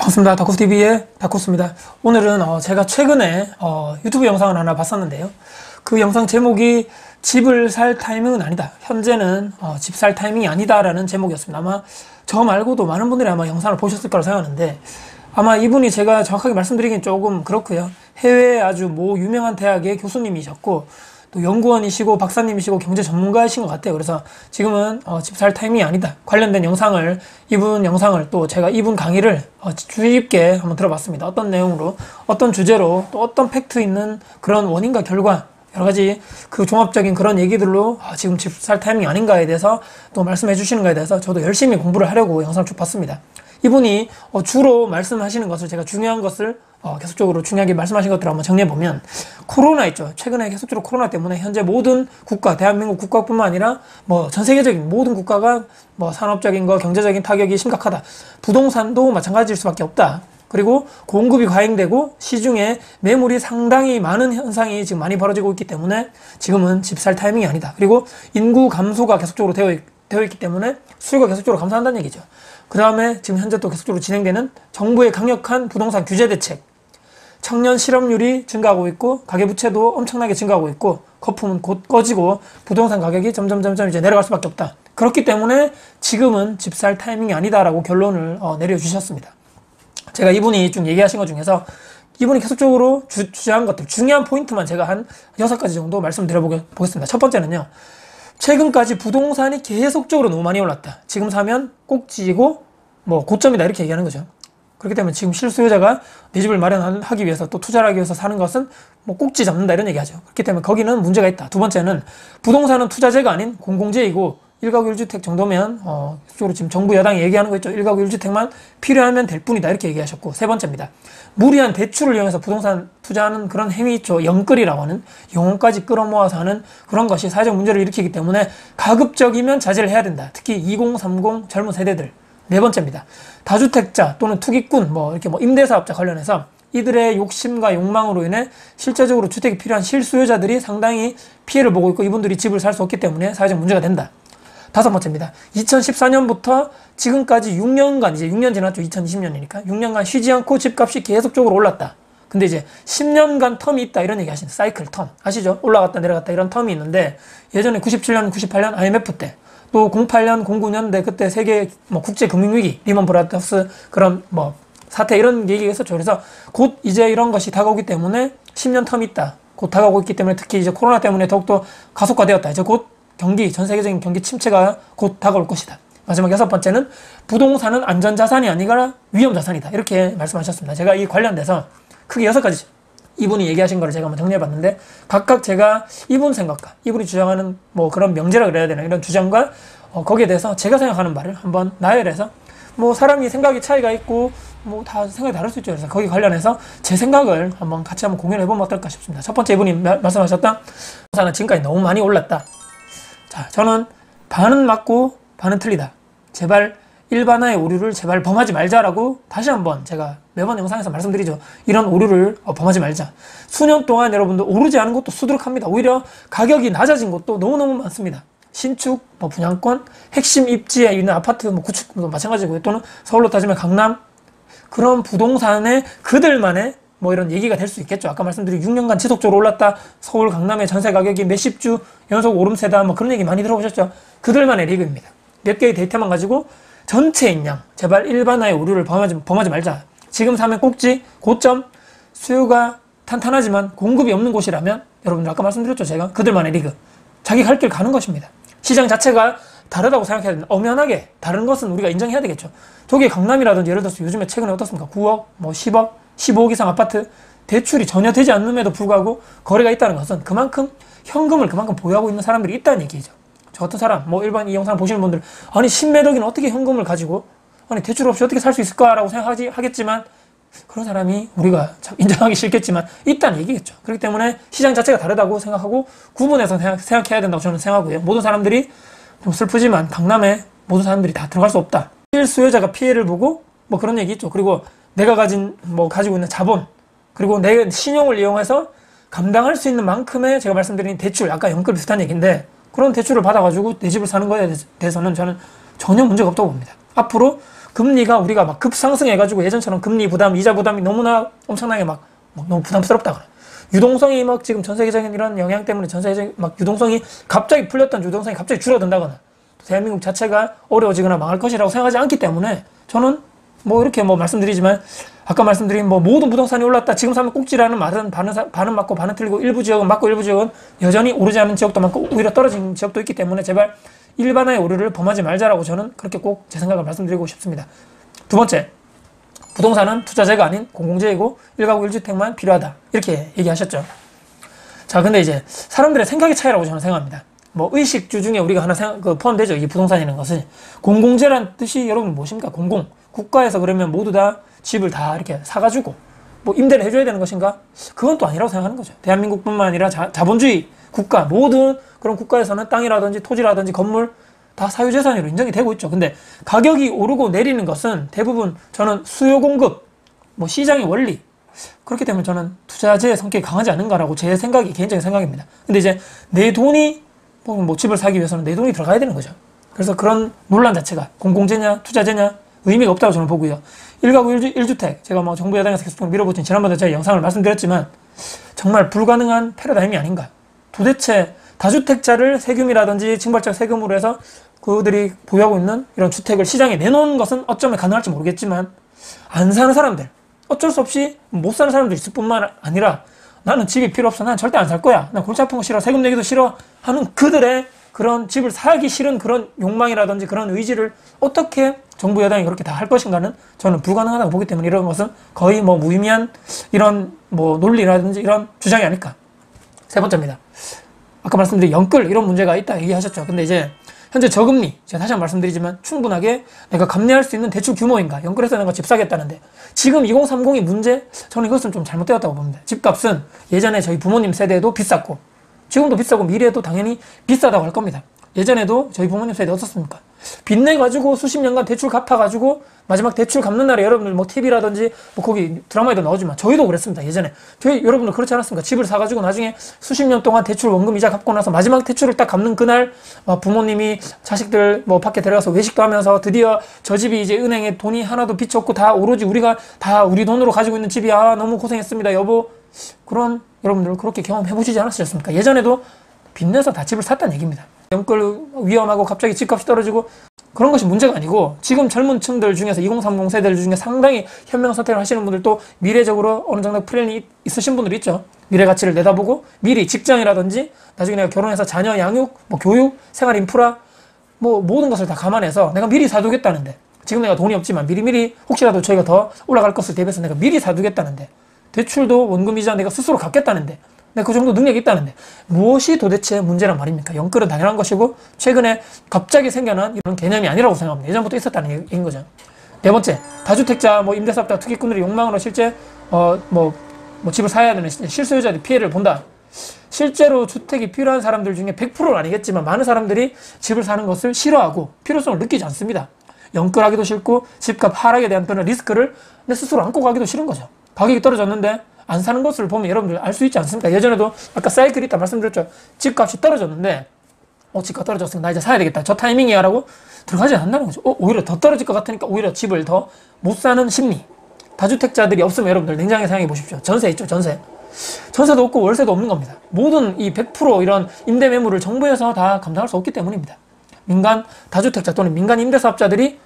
반갑습니다. 다쿠스TV의 다쿠스입니다. 오늘은 제가 최근에 유튜브 영상을 하나 봤었는데요. 그 영상 제목이 집을 살 타이밍은 아니다. 현재는 집 살 타이밍이 아니다 라는 제목이었습니다. 아마 저 말고도 많은 분들이 아마 영상을 보셨을 거라 생각하는데, 아마 이분이 제가 정확하게 말씀드리긴 조금 그렇고요. 해외 아주 유명한 대학의 교수님이셨고 또 연구원이시고 박사님이시고 경제 전문가이신 것 같아요. 그래서 지금은 집 살 타이밍이 아니다 관련된 영상을, 이분 영상을 또 제가 이분 강의를 주의 깊게 한번 들어봤습니다. 어떤 내용으로, 어떤 주제로, 또 어떤 팩트 있는 그런 원인과 결과, 여러 가지 그 종합적인 그런 얘기들로 지금 집 살 타이밍이 아닌가에 대해서 또 말씀해 주시는 거에 대해서 저도 열심히 공부를 하려고 영상을 쭉 봤습니다. 이분이 주로 말씀하시는 것을, 제가 중요한 것을 계속적으로 중요하게 말씀하신 것들을 한번 정리해보면, 코로나 있죠. 최근에 계속적으로 코로나 때문에 현재 모든 국가, 대한민국 국가뿐만 아니라 전 세계적인 모든 국가가 산업적인 거, 경제적인 타격이 심각하다. 부동산도 마찬가지일 수밖에 없다. 그리고 공급이 과잉되고 시중에 매물이 상당히 많은 현상이 지금 많이 벌어지고 있기 때문에 지금은 집 살 타이밍이 아니다. 그리고 인구 감소가 계속적으로 되어 있기 때문에 수요가 계속적으로 감소한다는 얘기죠. 그 다음에 지금 현재 또 계속적으로 진행되는 정부의 강력한 부동산 규제 대책, 청년 실업률이 증가하고 있고 가계부채도 엄청나게 증가하고 있고 거품은 곧 꺼지고 부동산 가격이 점점 이제 내려갈 수밖에 없다. 그렇기 때문에 지금은 집 살 타이밍이 아니다라고 결론을 내려주셨습니다. 제가 이분이 쭉 얘기하신 것 중에서 이분이 계속적으로 주장한 것들, 중요한 포인트만 제가 한 6가지 정도 말씀드려보겠습니다. 첫 번째는요, 최근까지 부동산이 계속적으로 너무 많이 올랐다. 지금 사면 꼭지이고 고점이다 이렇게 얘기하는 거죠. 그렇기 때문에 지금 실수요자가 내 집을 마련하기 위해서, 또 투자를 하기 위해서 사는 것은 꼭지 잡는다 이런 얘기하죠. 그렇기 때문에 거기는 문제가 있다. 두 번째는 부동산은 투자재가 아닌 공공재이고 1가구 1주택 정도면 쪽으로 지금 정부 여당이 얘기하는 거 있죠. 1가구 1주택만 필요하면 될 뿐이다 이렇게 얘기하셨고, 세 번째입니다. 무리한 대출을 이용해서 부동산 투자하는 그런 행위 있죠. 영끌이라고 하는, 영혼까지 끌어모아서 하는 그런 것이 사회적 문제를 일으키기 때문에 가급적이면 자제를 해야 된다. 특히 2030 젊은 세대들. 네 번째입니다. 다주택자 또는 투기꾼, 이렇게 임대사업자 관련해서 이들의 욕심과 욕망으로 인해 실제적으로 주택이 필요한 실수요자들이 상당히 피해를 보고 있고, 이분들이 집을 살 수 없기 때문에 사회적 문제가 된다. 다섯 번째입니다. 2014년부터 지금까지 6년간, 이제 6년 지났죠. 2020년이니까 6년간 쉬지 않고 집값이 계속적으로 올랐다. 근데 이제 10년간 텀이 있다 이런 얘기 하시는, 사이클 텀 아시죠? 올라갔다 내려갔다 이런 텀이 있는데, 예전에 97년 98년 IMF 때, 또 08년 09년대 그때 세계 국제 금융위기, 리먼 브라더스 그런 사태 이런 얘기가 있었죠. 그래서 곧 이제 이런 것이 다가오기 때문에 10년 텀이 있다, 곧 다가오고 있기 때문에, 특히 이제 코로나 때문에 더욱더 가속화되었다. 이제 곧 전 세계적인 경기 침체가 곧 다가올 것이다. 마지막 6번째는 부동산은 안전자산이 아니라 위험자산이다 이렇게 말씀하셨습니다. 제가 이 관련돼서 크게 6가지 이분이 얘기하신 거를 제가 한번 정리해봤는데, 각각 제가 이분 생각과 이분이 주장하는 그런 명제라 그래야 되나, 이런 주장과 거기에 대해서 제가 생각하는 바를 한번 나열해서, 사람이 생각이 차이가 있고 다 생각이 다를 수 있죠. 그래서 거기 관련해서 제 생각을 같이 한번 공유해보면 어떨까 싶습니다. 첫 번째, 이분이 말씀하셨던 부동산은 지금까지 너무 많이 올랐다. 자, 저는 반은 맞고 반은 틀리다. 제발 일반화의 오류를 제발 범하지 말자라고 다시 한번 제가 매번 영상에서 말씀드리죠. 이런 오류를 범하지 말자. 수년 동안 여러분들 오르지 않은 것도 수두룩합니다. 오히려 가격이 낮아진 것도 너무너무 많습니다. 신축, 분양권, 핵심 입지에 있는 아파트, 구축도 마찬가지고요. 또는 서울로 따지면 강남, 그런 부동산의 그들만의 이런 얘기가 될 수 있겠죠. 아까 말씀드린 6년간 지속적으로 올랐다, 서울 강남의 전세 가격이 몇십 주 연속 오름세다, 그런 얘기 많이 들어보셨죠. 그들만의 리그입니다. 몇 개의 데이터만 가지고 전체인 양, 제발 일반화의 오류를 범하지 말자. 지금 사면 꼭지, 고점, 수요가 탄탄하지만 공급이 없는 곳이라면, 여러분들 아까 말씀드렸죠. 제가 그들만의 리그, 자기 갈 길 가는 것입니다. 시장 자체가 다르다고 생각해야 된다. 엄연하게 다른 것은 우리가 인정해야 되겠죠. 저기 강남이라든지, 예를 들어서 요즘에 최근에 어떻습니까? 9억, 10억, 15억 이상 아파트 대출이 전혀 되지 않음에도 불구하고 거래가 있다는 것은 그만큼 현금을 그만큼 보유하고 있는 사람들이 있다는 얘기죠. 저 같은 사람, 일반 이 영상 보시는 분들, 아니 10몇 억이나 어떻게 현금을 가지고 대출 없이 어떻게 살 수 있을까라고 생각하겠지만, 그런 사람이 우리가 참 인정하기 싫겠지만 있다는 얘기겠죠. 그렇기 때문에 시장 자체가 다르다고 생각하고 구분해서 생각해야 된다고 저는 생각하고요. 모든 사람들이, 좀 슬프지만 강남에 모든 사람들이 다 들어갈 수 없다. 실수요자가 피해를 보고 그런 얘기 있죠. 그리고 내가 가지고 있는 자본, 그리고 내 신용을 이용해서 감당할 수 있는 만큼의, 제가 말씀드린 대출, 아까 연끌 비슷한 얘기인데, 그런 대출을 받아가지고 내 집을 사는 거에 대해서는 저는 전혀 문제가 없다고 봅니다. 앞으로 금리가 우리가 막 급상승해가지고 예전처럼 금리 부담, 이자 부담이 너무나 엄청나게 막 너무 부담스럽다 그래. 유동성이 막 지금 전 세계적인 이런 영향 때문에 전 세계적인 막 유동성이 갑자기 풀렸던 유동성이 갑자기 줄어든다거나 대한민국 자체가 어려워지거나 망할 것이라고 생각하지 않기 때문에 저는 뭐 이렇게 뭐 말씀드리지만 아까 말씀드린 뭐 모든 부동산이 올랐다 지금 사면 꼭지라는 말은 반은 맞고 반은 틀리고 일부 지역은 맞고 일부 지역은 여전히 오르지 않은 지역도 많고 오히려 떨어진 지역도 있기 때문에 제발 일반화의 오류를 범하지 말자라고 저는 그렇게 꼭 제 생각을 말씀드리고 싶습니다. 두 번째, 부동산은 투자재가 아닌 공공재이고 1가구 1주택만 필요하다 이렇게 얘기하셨죠. 자, 근데 이제 사람들의 생각의 차이라고 저는 생각합니다. 뭐 의식주 중에 우리가 하나 포함되죠. 이게 부동산이라는 것은 공공재란 뜻이 여러분 무엇입니까? 공공, 국가에서 그러면 모두 다 집을 다 이렇게 사가지고 뭐 임대를 해줘야 되는 것인가? 그건 또 아니라고 생각하는 거죠. 대한민국뿐만 아니라 자본주의 국가 모든 그런 국가에서는 땅이라든지 토지라든지 건물 다 사유재산으로 인정이 되고 있죠. 근데 가격이 오르고 내리는 것은 대부분 저는 수요 공급, 뭐 시장의 원리 그렇기 때문에 저는 투자재의 성격이 강하지 않은가라고 제 생각이 개인적인 생각입니다. 근데 이제 내 돈이 뭐 집을 사기 위해서는 내 돈이 들어가야 되는 거죠. 그래서 그런 논란 자체가 공공재냐 투자재냐 의미가 없다고 저는 보고요. 1가구 1주택 제가 뭐 정부 여당에서 계속 밀어붙인 지난번에 제가 영상을 말씀드렸지만 정말 불가능한 패러다임이 아닌가. 도대체 다주택자를 세금이라든지 징벌적 세금으로 해서 그들이 보유하고 있는 이런 주택을 시장에 내놓은 것은 어쩌면 가능할지 모르겠지만 안 사는 사람들 어쩔 수 없이 못 사는 사람도 있을 뿐만 아니라 나는 집이 필요 없어. 난 절대 안 살 거야. 난 골치 아픈 거 싫어. 세금 내기도 싫어. 하는 그들의 그런 집을 사기 싫은 그런 욕망이라든지 그런 의지를 어떻게 정부 여당이 그렇게 다 할 것인가는 저는 불가능하다고 보기 때문에 이런 것은 거의 뭐 무의미한 이런 뭐 논리라든지 이런 주장이 아닐까. 세 번째입니다. 아까 말씀드린 연끌 이런 문제가 있다 얘기하셨죠. 근데 이제 현재 저금리 제가 다시 한번 말씀드리지만 충분하게 내가 감내할 수 있는 대출 규모인가 연끌해서 내가 집 사겠다는데 지금 2030이 문제 저는 이것은 좀 잘못되었다고 봅니다. 집값은 예전에 저희 부모님 세대에도 비쌌고 지금도 비싸고 미래에도 당연히 비싸다고 할 겁니다. 예전에도 저희 부모님 세대 어떻습니까? 빚내가지고 수십 년간 대출 갚아가지고 마지막 대출 갚는 날에 여러분들 뭐 TV라든지 뭐 거기 드라마에도 나오지만 저희도 그랬습니다. 예전에 저희 여러분들 그렇지 않았습니까? 집을 사가지고 나중에 수십 년 동안 대출 원금 이자 갚고 나서 마지막 대출을 딱 갚는 그날 부모님이 자식들 뭐 밖에 데려가서 외식도 하면서 드디어 저 집이 이제 은행에 돈이 하나도 빚이 없고 다 오로지 우리가 다 우리 돈으로 가지고 있는 집이야. 너무 고생했습니다 여보. 그런 여러분들 그렇게 경험해 보시지 않으셨습니까? 예전에도 빚내서 다 집을 샀다는 얘기입니다. 연끌 위험하고 갑자기 집값이 떨어지고 그런 것이 문제가 아니고 지금 젊은 층들 중에서 2030 세대들 중에 상당히 현명 선택을 하시는 분들도 미래적으로 어느 정도 플랜이 있으신 분들이 있죠. 미래 가치를 내다보고 미리 직장이라든지 나중에 내가 결혼해서 자녀 양육, 뭐 교육, 생활 인프라 뭐 모든 것을 다 감안해서 내가 미리 사두겠다는데 지금 내가 돈이 없지만 미리미리 혹시라도 저희가 더 올라갈 것을 대비해서 내가 미리 사두겠다는데 대출도 원금이자 내가 스스로 갚겠다는데 그 정도 능력이 있다는데 무엇이 도대체 문제란 말입니까? 연끌은 당연한 것이고 최근에 갑자기 생겨난 이런 개념이 아니라고 생각합니다. 예전부터 있었다는 얘기인 거죠. 네 번째, 다주택자 뭐 임대사업자 투기꾼들의 욕망으로 실제 집을 사야 되는 실소유자들이 피해를 본다. 실제로 주택이 필요한 사람들 중에 100%는 아니겠지만 많은 사람들이 집을 사는 것을 싫어하고 필요성을 느끼지 않습니다. 연끌하기도 싫고 집값 하락에 대한 그런 리스크를 내 스스로 안고 가기도 싫은 거죠. 가격이 떨어졌는데 안 사는 것을 보면 여러분들 알 수 있지 않습니까? 예전에도 아까 사이클이 있다 말씀드렸죠. 집값이 떨어졌는데 집값 떨어졌으니까 나 이제 사야 되겠다. 저 타이밍이야 라고 들어가지 않는다는 거죠. 오히려 더 떨어질 것 같으니까 오히려 집을 더 못 사는 심리. 다주택자들이 없으면 여러분들 냉정하게 생각해 보십시오. 전세 있죠. 전세도 없고 월세도 없는 겁니다. 모든 이 100% 이런 임대 매물을 정부에서 다 감당할 수 없기 때문입니다. 민간 다주택자 또는 민간 임대사업자들이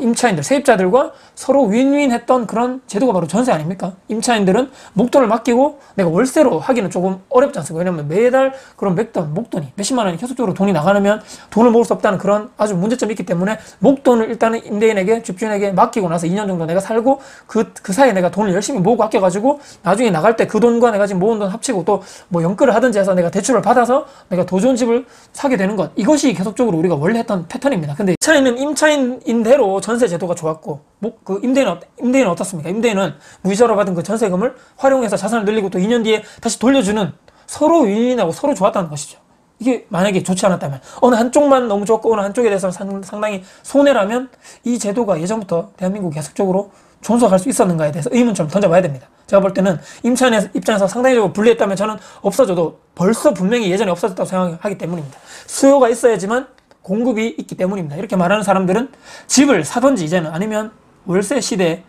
임차인들, 세입자들과 서로 윈윈했던 그런 제도가 바로 전세 아닙니까? 임차인들은 목돈을 맡기고 내가 월세로 하기는 조금 어렵지 않습니까? 왜냐면 매달 그런 목돈이 몇십만 원이 계속적으로 돈이 나가면 돈을 모을 수 없다는 그런 아주 문제점이 있기 때문에 목돈을 일단은 임대인에게, 집주인에게 맡기고 나서 2년 정도 내가 살고 그 사이에 내가 돈을 열심히 모으고 아껴가지고 나중에 나갈 때 그 돈과 내가 지금 모은 돈 합치고 또 뭐 연끌을 하든지 해서 내가 대출을 받아서 내가 더 좋은 집을 사게 되는 것. 이것이 계속적으로 우리가 원래 했던 패턴입니다. 근데 차이는 임차인인대로 전세 제도가 좋았고 그 임대인은 어떻습니까? 임대인은 무이자로 받은 그 전세금을 활용해서 자산을 늘리고 또 2년 뒤에 다시 돌려주는 서로 윈윈하고 서로 좋았다는 것이죠. 이게 만약에 좋지 않았다면 어느 한쪽만 너무 좋고 어느 한쪽에 대해서 상당히 손해라면 이 제도가 예전부터 대한민국 계속적으로 존속할 수 있었는가에 대해서 의문점 던져봐야 됩니다. 제가 볼 때는 임차인의 입장에서 상당히적으로 불리했다면 저는 없어져도 벌써 분명히 예전에 없어졌다고 생각하기 때문입니다. 수요가 있어야지만 공급이 있기 때문입니다. 이렇게 말하는 사람들은 집을 사든지 이제는 아니면 월세 시대에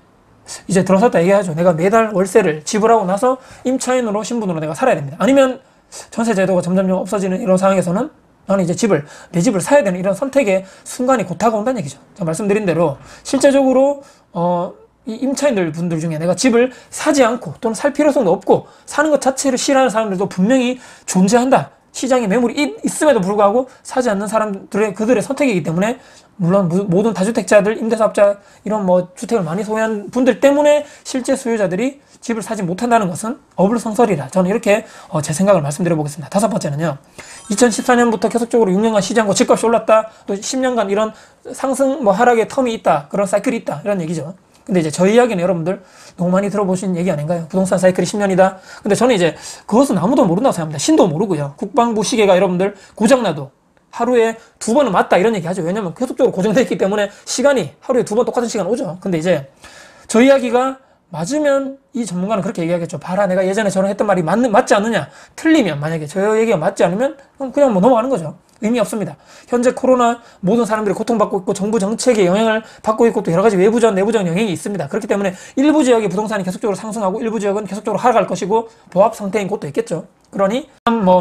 이제 들어섰다 얘기하죠. 내가 매달 월세를 지불하고 나서 임차인으로 신분으로 내가 살아야 됩니다. 아니면 전세 제도가 점점 없어지는 이런 상황에서는 나는 이제 내 집을 사야 되는 이런 선택의 순간이 곧 다가온다는 얘기죠. 제가 말씀드린 대로 실제적으로 이 임차인들 분들 중에 내가 집을 사지 않고 또는 살 필요성도 없고 사는 것 자체를 싫어하는 사람들도 분명히 존재한다. 시장에 매물이 있음에도 불구하고 사지 않는 사람들의 그들의 선택이기 때문에 물론 모든 다주택자들, 임대사업자 이런 뭐 주택을 많이 소유한 분들 때문에 실제 수요자들이 집을 사지 못한다는 것은 어불성설이라 저는 이렇게 제 생각을 말씀드려 보겠습니다. 다섯 번째는요. 2014년부터 계속적으로 6년간 시장과 집값이 올랐다. 또 10년간 이런 상승 하락의 텀이 있다. 그런 사이클이 있다. 이런 얘기죠. 근데 이제 저희 이야기는 여러분들 너무 많이 들어보신 얘기 아닌가요? 부동산 사이클이 10년이다. 근데 저는 이제 그것은 아무도 모른다고 생각합니다. 신도 모르고요. 국방부 시계가 여러분들 고장나도 하루에 2번은 맞다 이런 얘기 하죠. 왜냐면 계속적으로 고정되어 있기 때문에 시간이 하루에 2번 똑같은 시간 오죠. 근데 이제 저 이야기가 맞으면 이 전문가는 그렇게 얘기하겠죠. 봐라, 내가 예전에 저런 했던 말이 맞지 않느냐. 틀리면, 만약에 저 얘기가 맞지 않으면 그냥 넘어가는 거죠. 의미 없습니다. 현재 코로나 모든 사람들이 고통받고 있고 정부 정책에 영향을 받고 있고 또 여러 가지 외부적 내부적 영향이 있습니다. 그렇기 때문에 일부 지역의 부동산이 계속적으로 상승하고 일부 지역은 계속적으로 하락할 것이고 보합 상태인 곳도 있겠죠. 그러니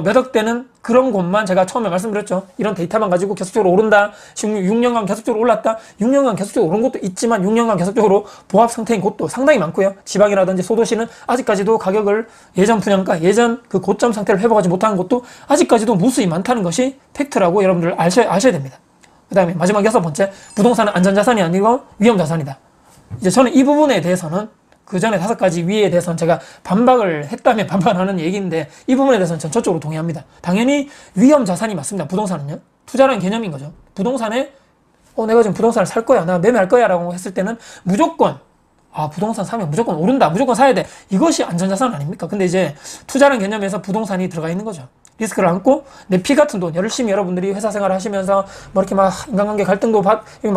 몇 억대는 그런 곳만 제가 처음에 말씀드렸죠. 이런 데이터만 가지고 계속적으로 오른다. 6년간 계속적으로 올랐다. 6년간 계속적으로 오른 곳도 있지만 6년간 계속적으로 보합 상태인 곳도 상당히 많고요. 지방이라든지 소도시는 아직까지도 가격을 예전 분양가, 예전 그 고점 상태를 회복하지 못한 곳도 아직까지도 무수히 많다는 것이 팩트라고 여러분들 아셔야 됩니다. 그 다음에 마지막 6번째, 부동산은 안전자산이 아니고 위험자산이다. 이제 저는 이 부분에 대해서는 그 전에 5가지 위에 대해서는 제가 반박을 했다면 반박하는 얘기인데 이 부분에 대해서는 전 저쪽으로 동의합니다. 당연히 위험자산이 맞습니다. 부동산은요. 투자라는 개념인 거죠. 부동산에 내가 지금 부동산을 살 거야, 나 매매할 거야 라고 했을 때는 무조건 부동산 사면 무조건 오른다, 무조건 사야 돼, 이것이 안전자산 아닙니까? 근데 이제 투자라는 개념에서 부동산이 들어가 있는 거죠. 리스크를 안고 내 피 같은 돈 열심히 여러분들이 회사 생활을 하시면서 이렇게 인간관계 갈등도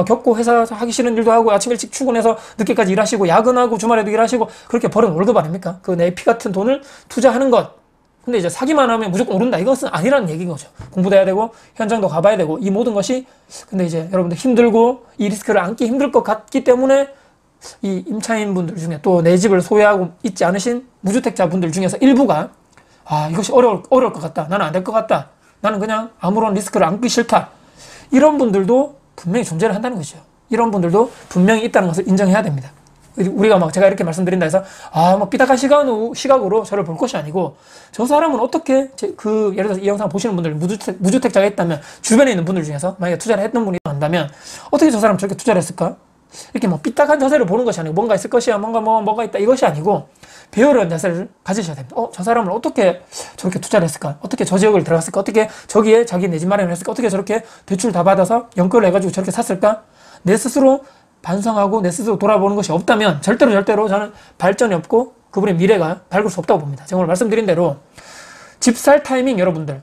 겪고 회사 하기 싫은 일도 하고 아침 일찍 출근해서 늦게까지 일하시고 야근하고 주말에도 일하시고 그렇게 벌은 월급 아닙니까? 그 내 피 같은 돈을 투자하는 것. 근데 이제 사기만 하면 무조건 오른다, 이것은 아니라는 얘기인 거죠. 공부도 해야 되고 현장도 가봐야 되고 이 모든 것이, 근데 이제 여러분들 힘들고 이 리스크를 안기 힘들 것 같기 때문에 이 임차인분들 중에 또 내 집을 소유하고 있지 않으신 무주택자분들 중에서 일부가 이것이 어려울 것 같다, 나는 안 될 것 같다, 나는 그냥 아무런 리스크를 안기 싫다, 이런 분들도 분명히 존재를 한다는 것이죠. 이런 분들도 분명히 있다는 것을 인정해야 됩니다. 우리가 제가 이렇게 말씀드린다 해서 삐딱한 시각으로 저를 볼 것이 아니고, 저 사람은 어떻게 예를 들어서 이 영상 보시는 분들 무주택자가 있다면 주변에 있는 분들 중에서 만약에 투자를 했던 분이 한다면 어떻게 저 사람 저렇게 투자를 했을까? 이렇게 삐딱한 자세를 보는 것이 아니고 뭔가 있을 것이야, 뭐가 있다, 이것이 아니고 배우려는 자세를 가지셔야 됩니다. 저 사람을 어떻게 저렇게 투자를 했을까? 어떻게 저 지역을 들어갔을까? 어떻게 저기에 자기 내 집 마련을 했을까? 어떻게 저렇게 대출 다 받아서 연끌을 해가지고 저렇게 샀을까? 내 스스로 반성하고 내 스스로 돌아보는 것이 없다면 절대로 저는 발전이 없고 그분의 미래가 밝을 수 없다고 봅니다. 제가 오늘 말씀드린 대로 집 살 타이밍 여러분들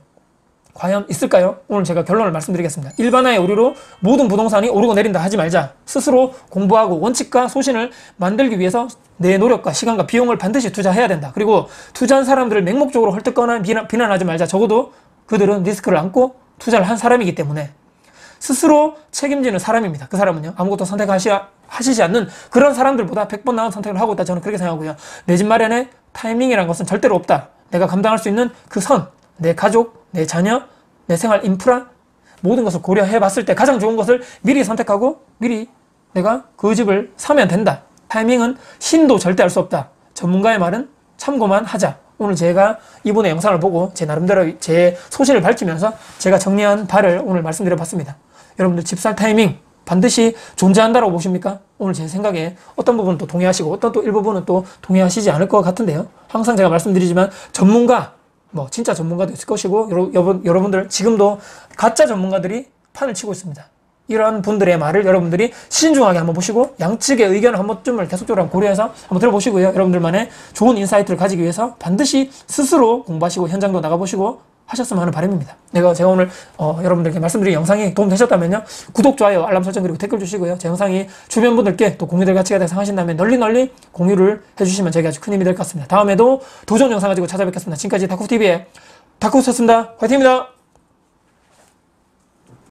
과연 있을까요? 오늘 제가 결론을 말씀드리겠습니다. 일반화의 오류로 모든 부동산이 오르고 내린다 하지 말자. 스스로 공부하고 원칙과 소신을 만들기 위해서 내 노력과 시간과 비용을 반드시 투자해야 된다. 그리고 투자한 사람들을 맹목적으로 헐뜯거나 비난하지 말자. 적어도 그들은 리스크를 안고 투자를 한 사람이기 때문에 스스로 책임지는 사람입니다. 그 사람은요, 아무것도 선택하시지 않는 그런 사람들보다 100번 나은 선택을 하고 있다. 저는 그렇게 생각하고요. 내 집 마련의 타이밍이라는 것은 절대로 없다. 내가 감당할 수 있는 그 선, 내 가족, 내 자녀, 내 생활 인프라, 모든 것을 고려해 봤을 때 가장 좋은 것을 미리 선택하고 미리 내가 그 집을 사면 된다. 타이밍은 신도 절대 알 수 없다. 전문가의 말은 참고만 하자. 오늘 제가 이분의 영상을 보고 제 나름대로 제 소신을 밝히면서 제가 정리한 바를 오늘 말씀드려 봤습니다. 여러분들 집 살 타이밍 반드시 존재한다고 보십니까? 오늘 제 생각에 어떤 부분은 또 동의하시고 어떤 또 일부분은 또 동의하시지 않을 것 같은데요. 항상 제가 말씀드리지만 전문가, 진짜 전문가도 있을 것이고 여러분들 지금도 가짜 전문가들이 판을 치고 있습니다. 이런 분들의 말을 여러분들이 신중하게 한번 보시고 양측의 의견을 한 번쯤을 계속적으로 고려해서 한번 들어보시고요. 여러분들만의 좋은 인사이트를 가지기 위해서 반드시 스스로 공부하시고 현장도 나가보시고 하셨으면 하는 바람입니다. 제가 오늘 여러분들께 말씀드린 영상이 도움되셨다면요, 구독, 좋아요, 알람 설정 그리고 댓글 주시고요. 제 영상이 주변 분들께 또 공유될 가치가 되어 생각하신다면 널리 공유를 해주시면 제게 아주 큰 힘이 될 것 같습니다. 다음에도 도전 영상 가지고 찾아뵙겠습니다. 지금까지 다쿠TV의 다쿠였습니다. 화이팅입니다.